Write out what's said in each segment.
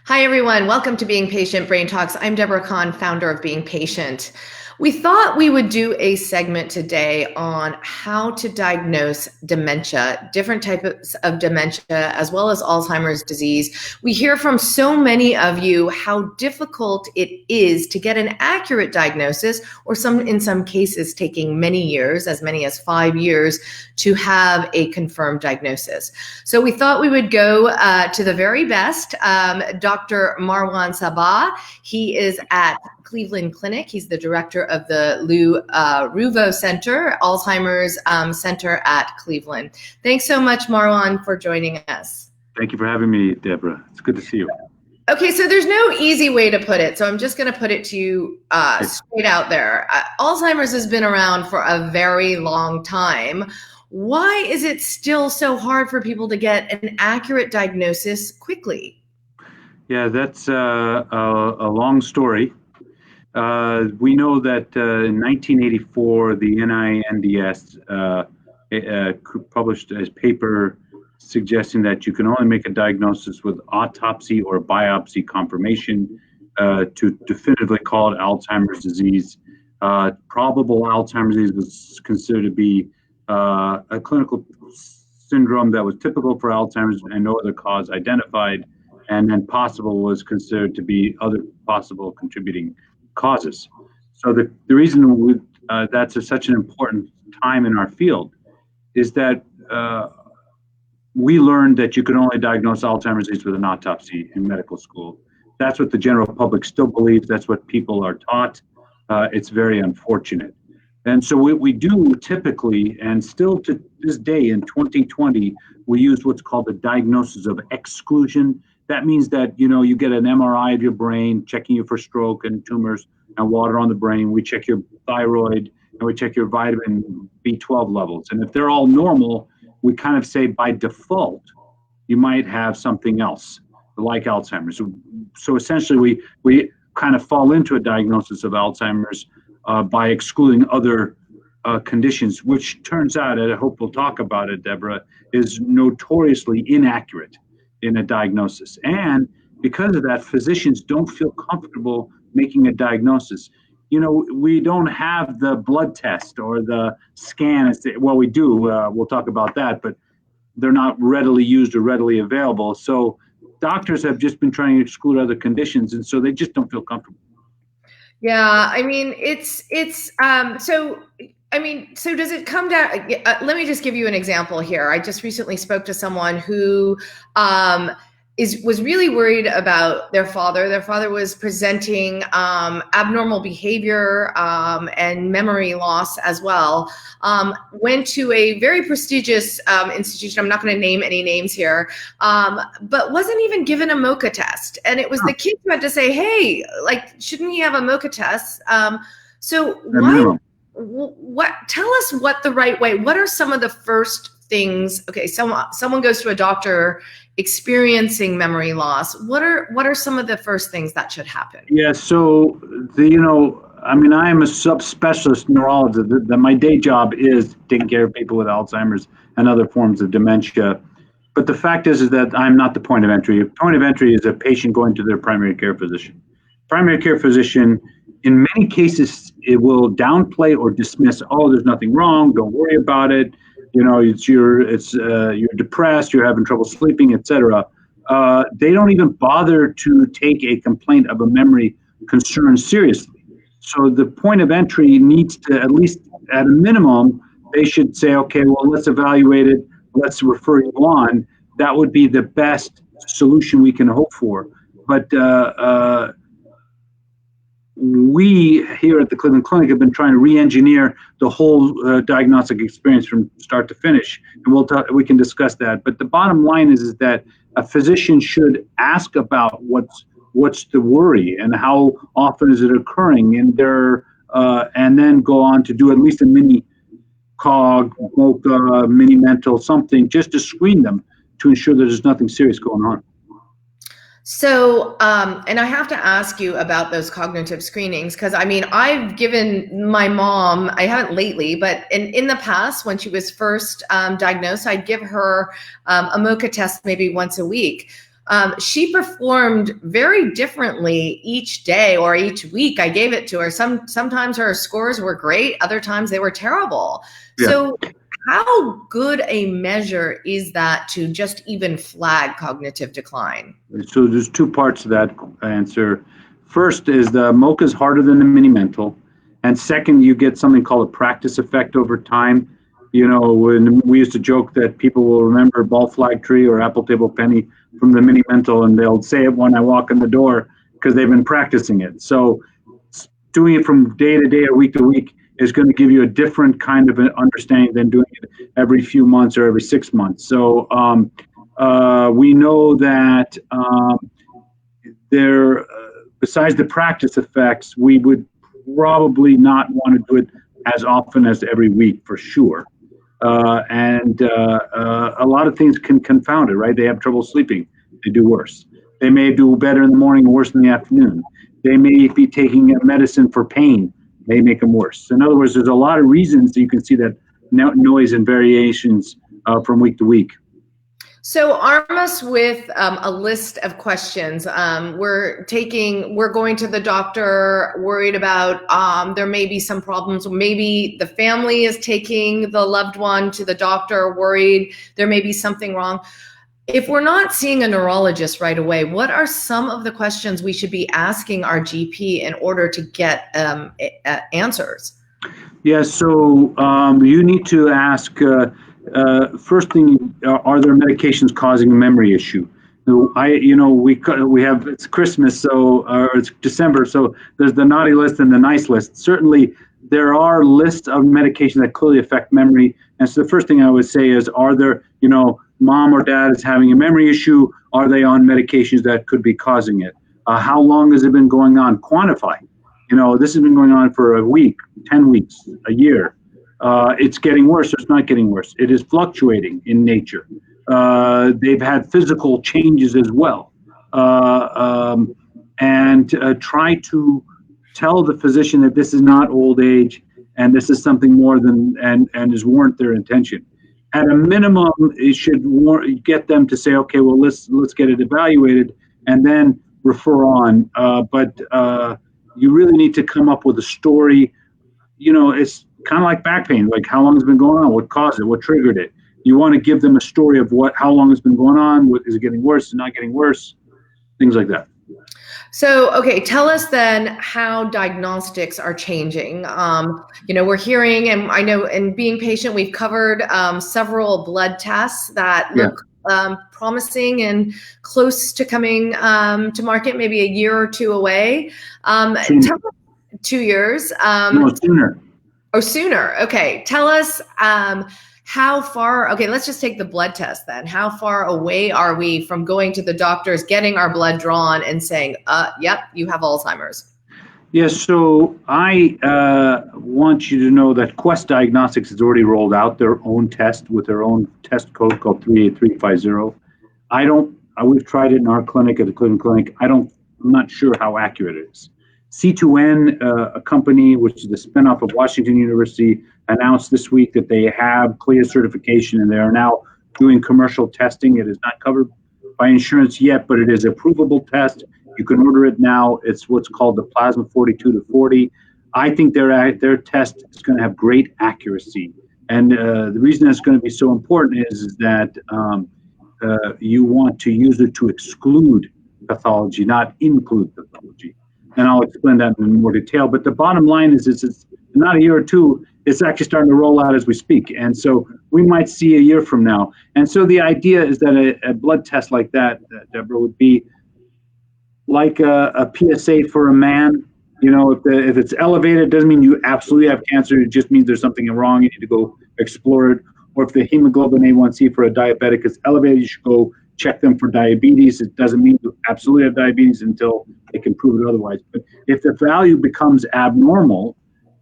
Hi, everyone. Welcome to Being Patient Brain Talks. I'm Deborah Kahn, founder of Being Patient. We thought we would do a segment today on how to diagnose dementia, different types of dementia, as well as Alzheimer's disease. We hear from so many of you how difficult it is to get an accurate diagnosis, or in some cases taking many years, as many as 5 years, to have a confirmed diagnosis. So we thought we would go to the very best, Dr. Marwan Sabbagh. He is at Cleveland Clinic. He's the director of the Ruvo Center, Alzheimer's Center at Cleveland. Thanks so much, Marwan, for joining us. Thank you for having me, Deborah. It's good to see you. Okay, so there's no easy way to put it, so I'm just going to put it to you straight out there. Alzheimer's has been around for a very long time. Why is it still so hard for people to get an accurate diagnosis quickly? Yeah, that's a long story. We know that in 1984, the NINDS published a paper suggesting that you can only make a diagnosis with autopsy or biopsy confirmation to definitively call it Alzheimer's disease. Probable Alzheimer's disease was considered to be a clinical syndrome that was typical for Alzheimer's and no other cause identified, and then possible was considered to be other possible contributing causes. So the reason that's such an important time in our field is that we learned that you can only diagnose Alzheimer's disease with an autopsy in medical school. That's what the general public still believes. That's what people are taught. It's very unfortunate. And so what we do typically, and still to this day in 2020, we use what's called the diagnosis of exclusion. That means that, you get an MRI of your brain, checking you for stroke and tumors and water on the brain. We check your thyroid and we check your vitamin B12 levels. And if they're all normal, we kind of say by default, you might have something else like Alzheimer's. So essentially we kind of fall into a diagnosis of Alzheimer's by excluding other conditions, which turns out, and I hope we'll talk about it, Deborah, is notoriously inaccurate in a diagnosis. And because of that, physicians don't feel comfortable making a diagnosis. We don't have the blood test or the scan. Well, we do. We'll talk about that, but they're not readily used or readily available. So doctors have just been trying to exclude other conditions, and so they just don't feel comfortable. Yeah, I mean, so does it come down? Let me just give you an example here. I just recently spoke to someone who was really worried about their father. Their father was presenting abnormal behavior and memory loss as well. Went to a very prestigious institution. I'm not going to name any names here, but wasn't even given a MOCA test. And it was the kid who had to say, "Hey, shouldn't he have a MOCA test?" So why? Tell us what the right way. What are some of the first things? Okay, someone goes to a doctor experiencing memory loss. What are some of the first things that should happen? Yeah, so I am a subspecialist neurologist. My day job is taking care of people with Alzheimer's and other forms of dementia. But the fact is that I'm not the point of entry. Point of entry is a patient going to their primary care physician. Primary care physician, in many cases, it will downplay or dismiss. Oh, there's nothing wrong. Don't worry about it. You're depressed. You're having trouble sleeping, etc. They don't even bother to take a complaint of a memory concern seriously. So the point of entry needs to, at least at a minimum, they should say, okay, well, let's evaluate it. Let's refer you on. That would be the best solution we can hope for. But we here at the Cleveland Clinic have been trying to re-engineer the whole diagnostic experience from start to finish, and we can discuss that. But the bottom line is that a physician should ask about what's the worry and how often is it occurring, and then go on to do at least a mini cog, MOCA, mini mental, something just to screen them to ensure that there's nothing serious going on. So, and I have to ask you about those cognitive screenings, because I've given my mom, I haven't lately, but in the past, when she was first diagnosed, I'd give her a MOCA test maybe once a week. She performed very differently each day or each week I gave it to her. Sometimes her scores were great, other times they were terrible. Yeah. So how good a measure is that to just even flag cognitive decline? So there's two parts to that answer. First is the MoCA is harder than the mini mental. And second, you get something called a practice effect over time. You know, when we used to joke that people will remember ball flag tree or apple table penny from the mini mental, and they'll say it when I walk in the door because they've been practicing it. So doing it from day to day or week to week is going to give you a different kind of an understanding than doing it every few months or every 6 months. So we know that besides the practice effects, we would probably not want to do it as often as every week for sure. And a lot of things can confound it, right? They have trouble sleeping, they do worse. They may do better in the morning and worse in the afternoon. They may be taking a medicine for pain, they make them worse. In other words, there's a lot of reasons that you can see that noise and variations from week to week. So arm us with a list of questions. We're going to the doctor worried about there may be some problems. Maybe the family is taking the loved one to the doctor worried there may be something wrong. If we're not seeing a neurologist right away, what are some of the questions we should be asking our GP in order to get answers? Yeah, so you need to ask, first thing, are there medications causing a memory issue? We have, it's Christmas, so, or it's December, so there's the naughty list and the nice list. Certainly, there are lists of medications that clearly affect memory. And so the first thing I would say is, are there, mom or dad is having a memory issue? Are they on medications that could be causing it? How long has it been going on? Quantify. This has been going on for a week, 10 weeks, a year. It's getting worse or it's not getting worse. It is fluctuating in nature. They've had physical changes as well. And try to tell the physician that this is not old age and this is something more than, and is warrant their attention. At a minimum, it should get them to say, okay, well, let's get it evaluated and then refer on. But you really need to come up with a story. It's kind of like back pain, like how long it's been going on, what caused it, what triggered it. You want to give them a story of how long it's been going on, is it getting worse, is it not getting worse, things like that. So, okay, tell us then how diagnostics are changing. We're hearing, and I know in Being Patient, we've covered several blood tests that look promising and close to coming to market, maybe a year or two away. 2 years. No, sooner. Oh, sooner. Okay. Tell us how far, okay, let's just take the blood test then. How far away are we from going to the doctors, getting our blood drawn and saying, yep, you have Alzheimer's? Yes, so I want you to know that Quest Diagnostics has already rolled out their own test with their own test code called 38350. We've tried it in our clinic at the Cleveland Clinic. I'm not sure how accurate it is. C2N, a company which is the spinoff of Washington University, announced this week that they have CLIA certification and they are now doing commercial testing. It is not covered by insurance yet, but it is a provable test. You can order it now. It's what's called the Plasma 42-40. I think their test is going to have great accuracy. And the reason that's going to be so important is that you want to use it to exclude pathology, not include pathology. And I'll explain that in more detail. But the bottom line is it's not a year or two. It's actually starting to roll out as we speak. And so we might see a year from now. And so the idea is that a blood test like that, Deborah, would be like a PSA for a man. If it's elevated, it doesn't mean you absolutely have cancer. It just means there's something wrong. You need to go explore it. Or if the hemoglobin A1C for a diabetic is elevated, you should go check them for diabetes. It doesn't mean you absolutely have diabetes until they can prove it otherwise. But if the value becomes abnormal,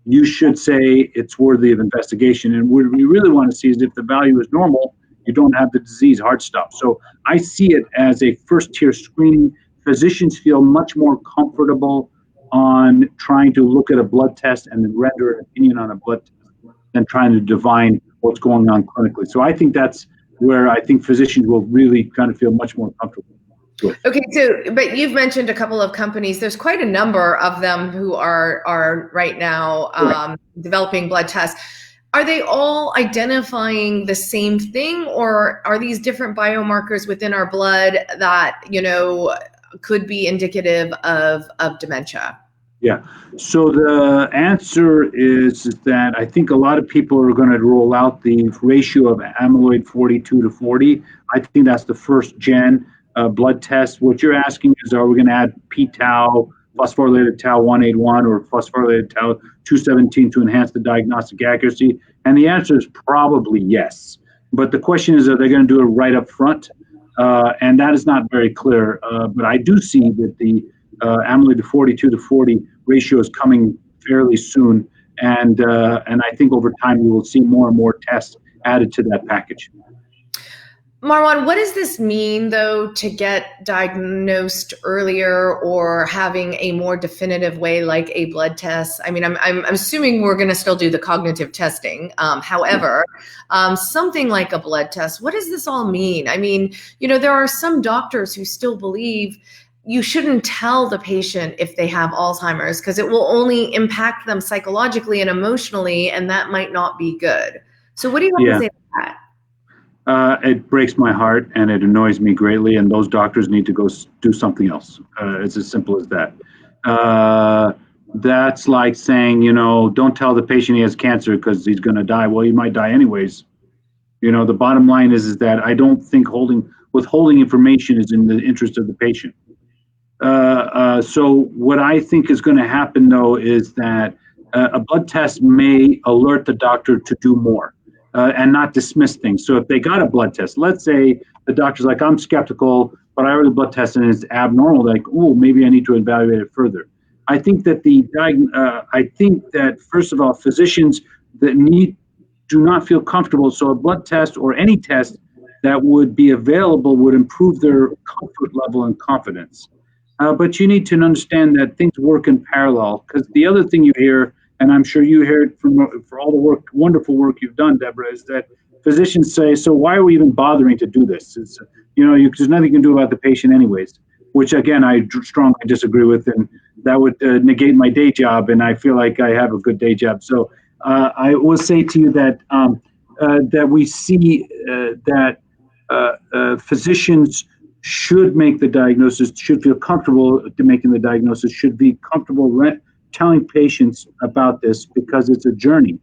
you should say it's worthy of investigation. And what we really want to see is if the value is normal, you don't have the disease, hard stop. So I see it as a first-tier screening. Physicians feel much more comfortable on trying to look at a blood test and then render an opinion on a blood test than trying to divine what's going on clinically. So I think that's where I think physicians will really kind of feel much more comfortable. with. Okay, so but you've mentioned a couple of companies. There's quite a number of them who are right now developing blood tests. Are they all identifying the same thing, or are these different biomarkers within our blood that, could be indicative of dementia? Yeah. So the answer is that I think a lot of people are going to roll out the ratio of amyloid 42 to 40. I think that's the first gen blood test. What you're asking is, are we going to add p-tau, phosphorylated tau 181, or phosphorylated tau 217 to enhance the diagnostic accuracy? And the answer is probably yes. But the question is, are they going to do it right up front? And that is not very clear. But I do see that the amyloid 42 to 40 ratio is coming fairly soon, and I think over time we will see more and more tests added to that package. Marwan, what does this mean, though, to get diagnosed earlier or having a more definitive way like a blood test? I mean, I'm assuming we're going to still do the cognitive testing. However, something like a blood test, what does this all mean? I mean, there are some doctors who still believe you shouldn't tell the patient if they have Alzheimer's because it will only impact them psychologically and emotionally, and that might not be good. So what do you have to say to that? It breaks my heart and it annoys me greatly, and those doctors need to go do something else. It's as simple as that. That's like saying, don't tell the patient he has cancer because he's going to die. Well, he might die anyways. The bottom line is that I don't think withholding information is in the interest of the patient. So what I think is going to happen, though, is that a blood test may alert the doctor to do more and not dismiss things. So if they got a blood test, let's say the doctor's like, I'm skeptical, but I already blood tested and it's abnormal. Like, oh, maybe I need to evaluate it further. I think that first of all, physicians that do not feel comfortable. So a blood test or any test that would be available would improve their comfort level and confidence. But you need to understand that things work in parallel, because the other thing you hear, and I'm sure you hear it for all the wonderful work you've done, Deborah, is that physicians say, so why are we even bothering to do this? It's, there's nothing you can do about the patient anyways, which again, I strongly disagree with, and that would negate my day job, and I feel like I have a good day job. So I will say to you that that we see that physicians should make the diagnosis, should feel comfortable to making the diagnosis, should be comfortable telling patients about this, because it's a journey.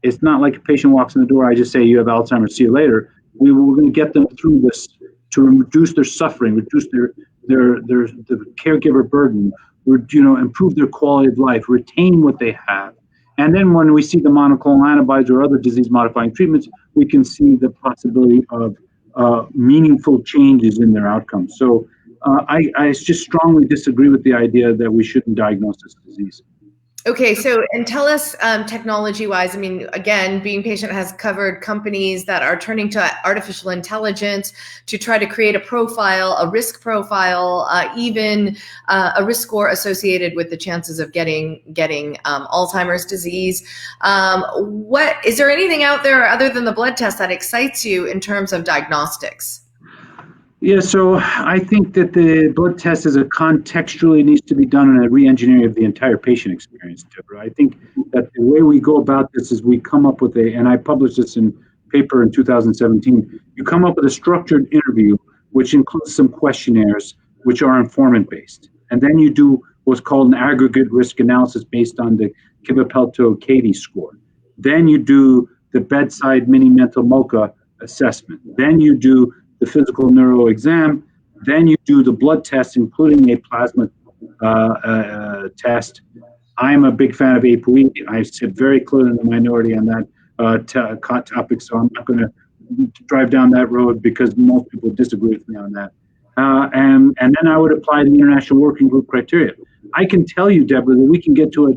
It's not like a patient walks in the door, I just say, you have Alzheimer's, see you later. We're going to get them through this to reduce their suffering, reduce the caregiver burden, improve their quality of life, retain what they have. And then when we see the monoclonal antibodies or other disease-modifying treatments, we can see the possibility of meaningful changes in their outcomes. So I just strongly disagree with the idea that we shouldn't diagnose this disease. Okay, so and tell us technology-wise, I mean, again, Being Patient has covered companies that are turning to artificial intelligence to try to create a profile, a risk profile, even a risk score associated with the chances of getting Alzheimer's disease. What is there anything out there other than the blood test that excites you in terms of diagnostics? Yeah, so I think that the blood test contextually needs to be done in a re-engineering of the entire patient experience, Deborah. I think that the way we go about this is we come up with and I published this in paper in 2017, you come up with a structured interview, which includes some questionnaires, which are informant-based. And then you do what's called an aggregate risk analysis based on the Kivipelto-Cady score. Then you do the bedside mini-mental MoCA assessment. Then you do the physical neuro exam, then you do the blood test, including a plasma test. I'm a big fan of ApoE. I sit very clearly in the minority on that topic, so I'm not going to drive down that road because most people disagree with me on that. And then I would apply the International Working Group criteria. I can tell you, Deborah, that we can get to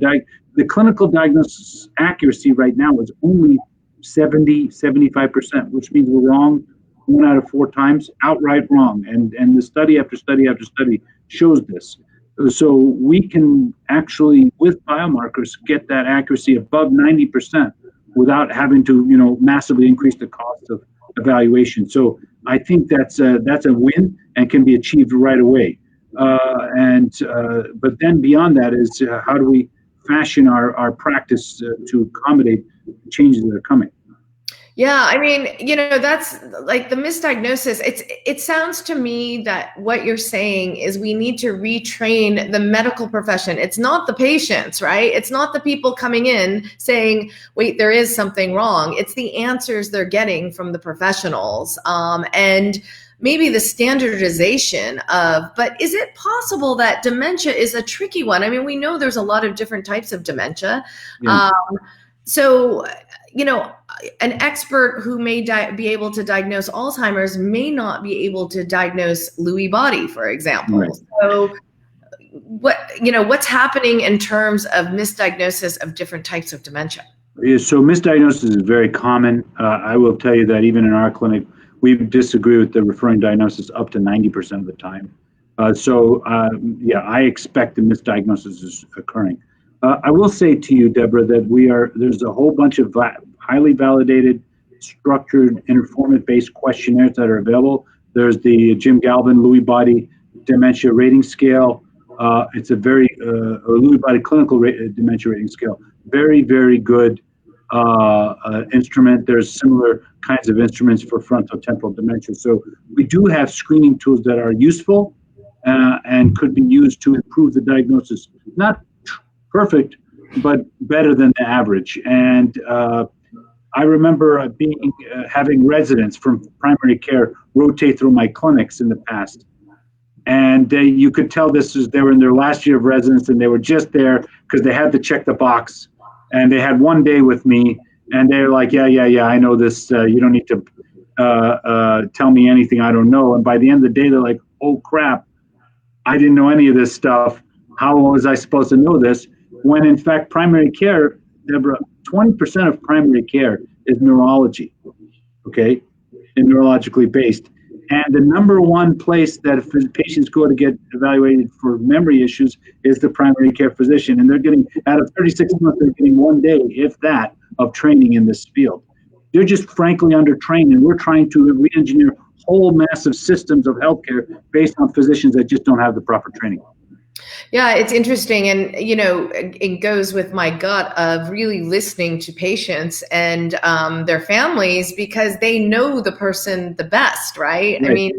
the clinical diagnosis accuracy right now is only 70-75%, which means we're wrong 1 out of 4 times, outright wrong. And the study after study after study shows this. So we can actually, with biomarkers, get that accuracy above 90% without having to, massively increase the cost of evaluation. So I think that's a win and can be achieved right away. But then beyond that is how do we fashion our practice to accommodate the changes that are coming? Yeah, I mean, that's like the misdiagnosis. It sounds to me that what you're saying is we need to retrain the medical profession. It's not the patients, right? It's not the people coming in saying, wait, there is something wrong. It's the answers they're getting from the professionals. And maybe the standardization of, but is it possible that dementia is a tricky one? I mean, we know there's a lot of different types of dementia. Yeah. So, an expert who may be able to diagnose Alzheimer's may not be able to diagnose Lewy body, for example. Right. So what's happening in terms of misdiagnosis of different types of dementia? So misdiagnosis is very common. I will tell you that even in our clinic, we disagree with the referring diagnosis up to 90% of the time. I expect the misdiagnosis is occurring. I will say to you, Deborah, that there's a whole bunch of highly validated, structured, informant-based questionnaires that are available. There's the Jim Galvin Lewy Body Dementia Rating Scale. It's a very Lewy Body Clinical Dementia Rating Scale. Very, very good instrument. There's similar kinds of instruments for frontotemporal dementia. So we do have screening tools that are useful and could be used to improve the diagnosis. Not perfect, but better than the average. And I remember having residents from primary care rotate through my clinics in the past. And you could tell they were in their last year of residence and they were just there because they had to check the box. And they had one day with me and they're like, yeah, I know this. You don't need to tell me anything I don't know. And by the end of the day, they're like, oh crap, I didn't know any of this stuff. How was I supposed to know this? When in fact, primary care, Deborah, 20% of primary care is neurology, okay, and neurologically based. And the number one place that patients go to get evaluated for memory issues is the primary care physician. And they're getting, out of 36 months, they're getting 1 day, if that, of training in this field. They're just frankly undertrained, and we're trying to re-engineer whole massive systems of healthcare based on physicians that just don't have the proper training. Yeah, it's interesting. And, it goes with my gut of really listening to patients and their families because they know the person the best, right? I mean,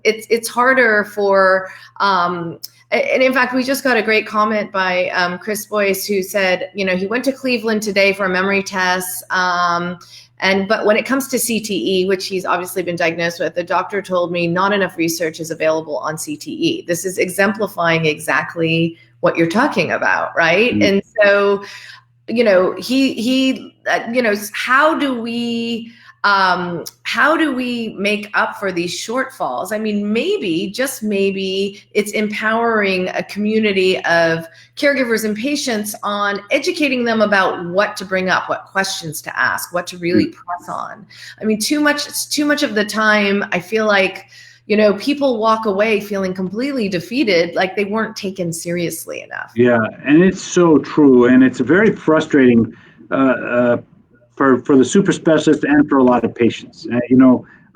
it's harder for, and in fact, we just got a great comment by Chris Boyce, who said, he went to Cleveland today for a memory test. But when it comes to CTE, which he's obviously been diagnosed with, the doctor told me not enough research is available on CTE. This is exemplifying exactly what you're talking about, right? Mm-hmm. And so, how do we make up for these shortfalls? I mean, maybe, just maybe, it's empowering a community of caregivers and patients on educating them about what to bring up, what questions to ask, what to really press on. I mean, too much of the time, I feel like, people walk away feeling completely defeated, like they weren't taken seriously enough. Yeah, and it's so true. And it's very frustrating for the super specialist and for a lot of patients.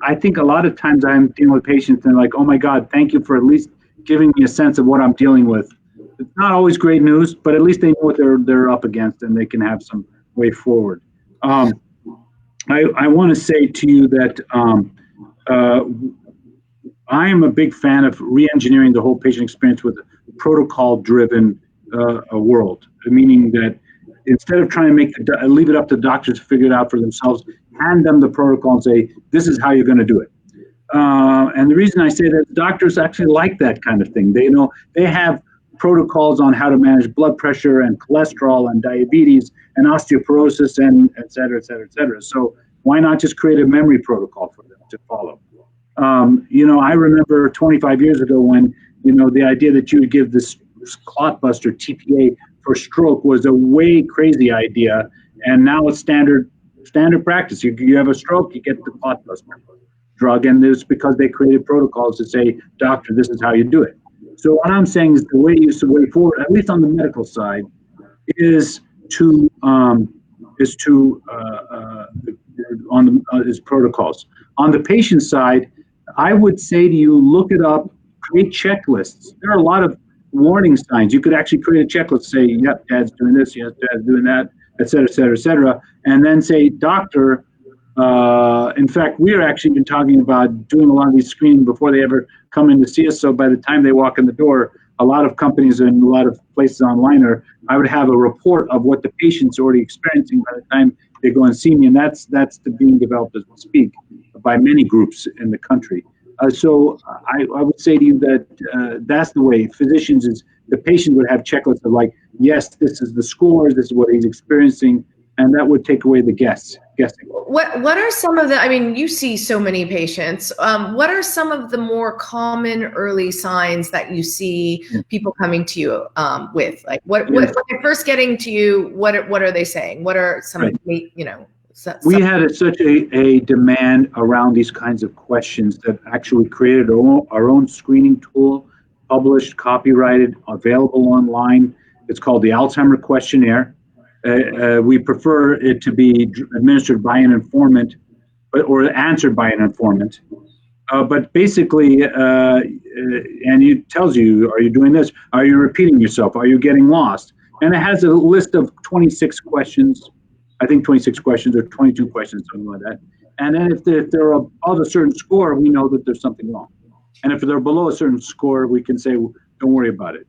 I think a lot of times I'm dealing with patients and like, oh my God, thank you for at least giving me a sense of what I'm dealing with. It's not always great news, but at least they know what they're up against and they can have some way forward. I want to say to you that I am a big fan of re-engineering the whole patient experience with a protocol-driven world, meaning that instead of trying to leave it up to doctors to figure it out for themselves, hand them the protocol and say, this is how you're going to do it. And the reason I say that, doctors actually like that kind of thing. They have protocols on how to manage blood pressure and cholesterol and diabetes and osteoporosis and et cetera, et cetera, et cetera. So why not just create a memory protocol for them to follow? I remember 25 years ago when, the idea that you would give this clot buster TPA for stroke was a way crazy idea, and now it's standard practice. You have a stroke, you get the clot buster drug, and it's because they created protocols to say, doctor, this is how you do it. So what I'm saying is the way forward, at least on the medical side, is protocols. On the patient side, I would say to you, look it up, create checklists. There are a lot of warning signs. You could actually create a checklist, say, yep, dad's doing this, yes, dad's doing that, et cetera, et cetera, et cetera. And then say, doctor, in fact, we are actually been talking about doing a lot of these screening before they ever come in to see us. So by the time they walk in the door, a lot of companies and a lot of places online I would have a report of what the patient's already experiencing by the time they go and see me. And that's being developed as we speak by many groups in the country. So I would say to you that that's the way physicians is the patient would have checklists of like, yes, this is the scores, this is what he's experiencing, and that would take away the guessing. What are some of the, I mean, you see so many patients. What are some of the more common early signs that you see people coming to you with? Like when they're first getting to you, what are they saying? What are some of the, we had such a demand around these kinds of questions that actually created our own screening tool, published, copyrighted, available online. It's called the Alzheimer questionnaire. We prefer it to be administered by an informant, or answered by an informant. But basically, and it tells you, are you doing this? Are you repeating yourself? Are you getting lost? And it has a list of 26 questions. I think 26 questions or 22 questions, something like that. And then if they're above a certain score, we know that there's something wrong. And if they're below a certain score, we can say, don't worry about it.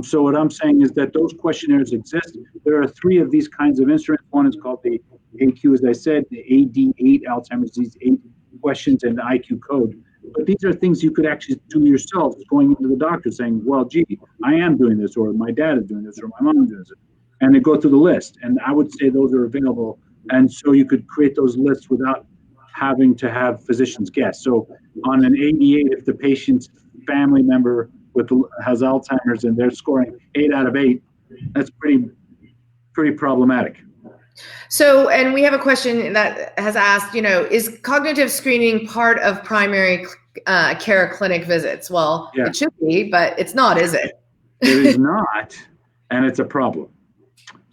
So what I'm saying is that those questionnaires exist. There are 3 of these kinds of instruments. One is called the AQ, as I said, the AD8, Alzheimer's disease 8 questions, and the IQ code. But these are things you could actually do yourself, going into the doctor saying, well, gee, I am doing this, or my dad is doing this, or my mom is doing this. And they go through the list. And I would say those are available. And so you could create those lists without having to have physicians guess. So on an AD8, if the patient's family member has Alzheimer's and they're scoring 8 out of 8, that's pretty problematic. So, and we have a question that has asked, is cognitive screening part of primary care clinic visits? Well, It should be, but it's not, is it? It is not, and it's a problem.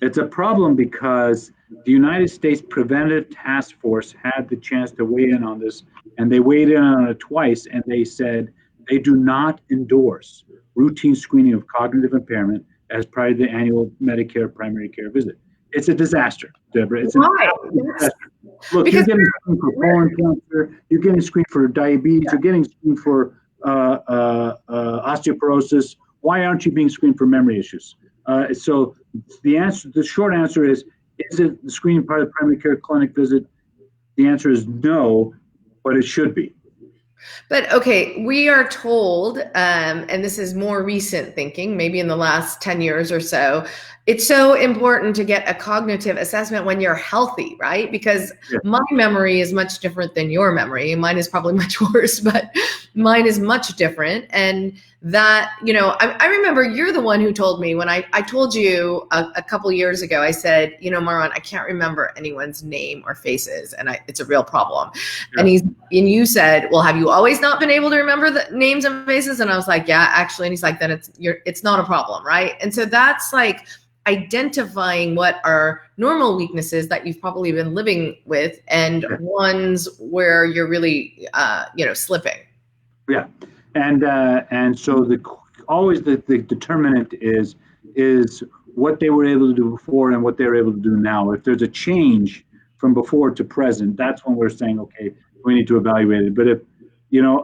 It's a problem because the United States Preventive Task Force had the chance to weigh in on this, and they weighed in on it twice, and they said they do not endorse routine screening of cognitive impairment as part of the annual Medicare primary care visit. It's a disaster, Deborah. It's Why? a disaster. Look, you're getting screened for colon cancer, you're getting screened for diabetes, you're getting screened for osteoporosis. Why aren't you being screened for memory issues? So the short answer is it the screening part of the primary care clinic visit? The answer is no, but it should be. But okay, we are told, and this is more recent thinking, maybe in the last 10 years or so, it's so important to get a cognitive assessment when you're healthy, right? Because my memory is much different than your memory. Mine is probably much worse, but mine is much different. And that, I remember you're the one who told me when I told you a couple years ago, I said, Marwan, I can't remember anyone's name or faces, and it's a real problem. Yeah. And you said, well, have you always not been able to remember the names and faces? And I was like, yeah, actually. And he's like, then it's not a problem, right? And so that's like identifying what are normal weaknesses that you've probably been living with, and ones where you're really, slipping. Yeah. And so always the determinant is what they were able to do before and what they're able to do now. If there's a change from before to present, that's when we're saying, okay, we need to evaluate it. But if,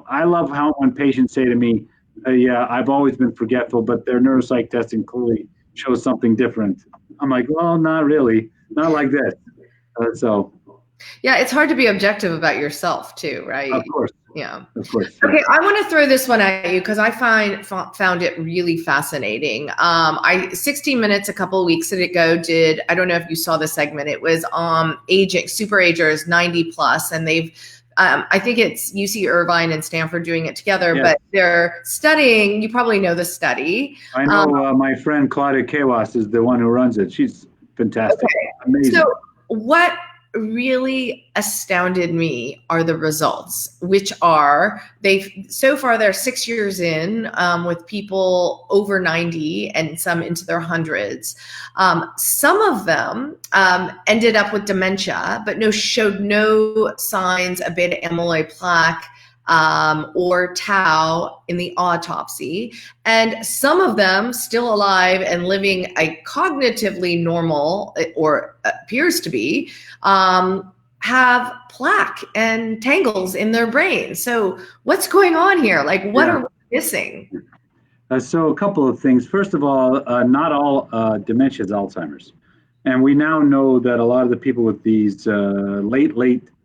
I love how when patients say to me, yeah, I've always been forgetful, but their neuropsych testing clearly shows something different. I'm like, well, not really, not like this. Yeah, it's hard to be objective about yourself too, right? Of course. Yeah. Of course. Okay, I want to throw this one at you because I found it really fascinating. 60 Minutes a couple of weeks ago did, I don't know if you saw the segment, it was aging, superagers 90 plus, and they've I think it's UC Irvine and Stanford doing it together, but they're studying, you probably know the study. I know my friend Claudia Kawas is the one who runs it. She's fantastic. Okay. Amazing. So what really astounded me are the results, which are so far they're 6 years in with people over 90 and some into their hundreds. Some of them ended up with dementia, but showed no signs of beta amyloid plaque or tau in the autopsy. And some of them still alive and living a cognitively normal, or appears to be, have plaque and tangles in their brain. So what's going on here? Like, what are we missing? So a couple of things. First of all, not all dementia is Alzheimer's. And we now know that a lot of the people with these late,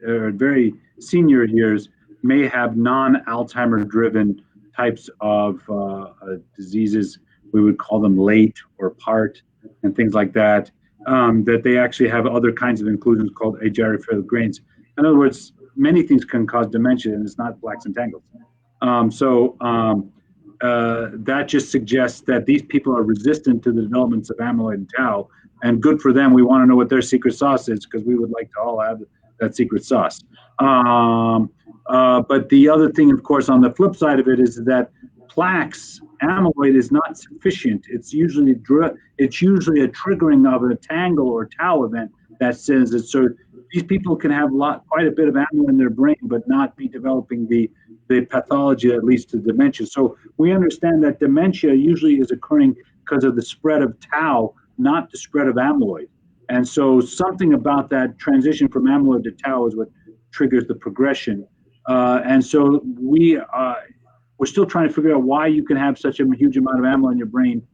very senior years may have non-Alzheimer driven types of diseases. We would call them late or part and things like that, that they actually have other kinds of inclusions called ageric grains. In other words, many things can cause dementia, and it's not plaques and tangles. That just suggests that these people are resistant to the developments of amyloid and tau, and good for them. We want to know what their secret sauce is, because we would like to all have that secret sauce. But the other thing, of course, on the flip side of it is that plaques, amyloid is not sufficient. It's usually a triggering of a tangle or tau event that sends it. So these people can have quite a bit of amyloid in their brain, but not be developing the pathology that leads to dementia. So we understand that dementia usually is occurring because of the spread of tau, not the spread of amyloid. And so something about that transition from amyloid to tau is what triggers the progression. And so we're still trying to figure out why you can have such a huge amount of amyloid in your brain,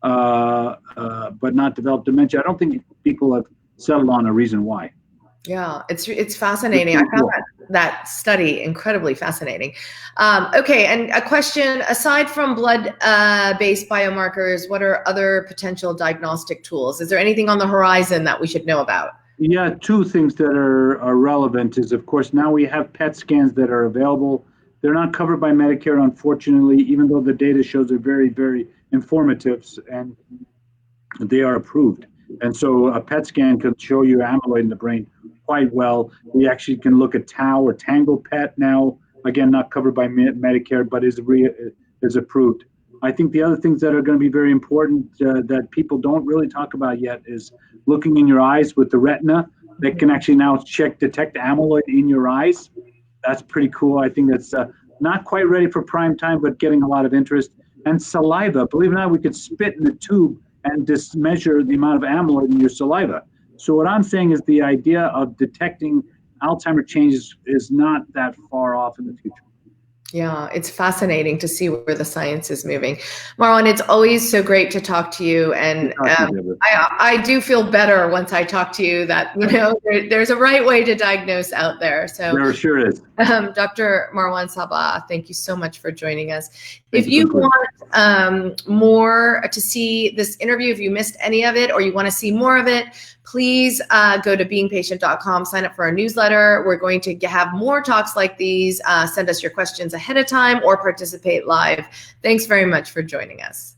but not develop dementia. I don't think people have settled on a reason why. Yeah, it's fascinating. I found that study incredibly fascinating. Okay, and a question, aside from blood-based biomarkers, what are other potential diagnostic tools? Is there anything on the horizon that we should know about? Yeah, two things that are relevant is, of course, now we have PET scans that are available. They're not covered by Medicare, unfortunately, even though the data shows they're very, very informative, and they are approved. And so a PET scan can show you amyloid in the brain quite well. We actually can look at tau or tangle PET now, again, not covered by Medicare, but is approved. I think the other things that are going to be very important that people don't really talk about yet is looking in your eyes with the retina. That can actually now detect amyloid in your eyes. That's pretty cool. I think that's not quite ready for prime time, but getting a lot of interest. And saliva, believe it or not, we could spit in the tube and just measure the amount of amyloid in your saliva. So what I'm saying is the idea of detecting Alzheimer changes is not that far off in the future. Yeah, it's fascinating to see where the science is moving. Marwan, it's always so great to talk to you. And I do feel better once I talk to you that, there's a right way to diagnose out there. So there sure is. Dr. Marwan Sabbagh, thank you so much for joining us. If you want more to see this interview, if you missed any of it or you want to see more of it, please go to beingpatient.com, sign up for our newsletter. We're going to have more talks like these. Send us your questions ahead of time or participate live. Thanks very much for joining us.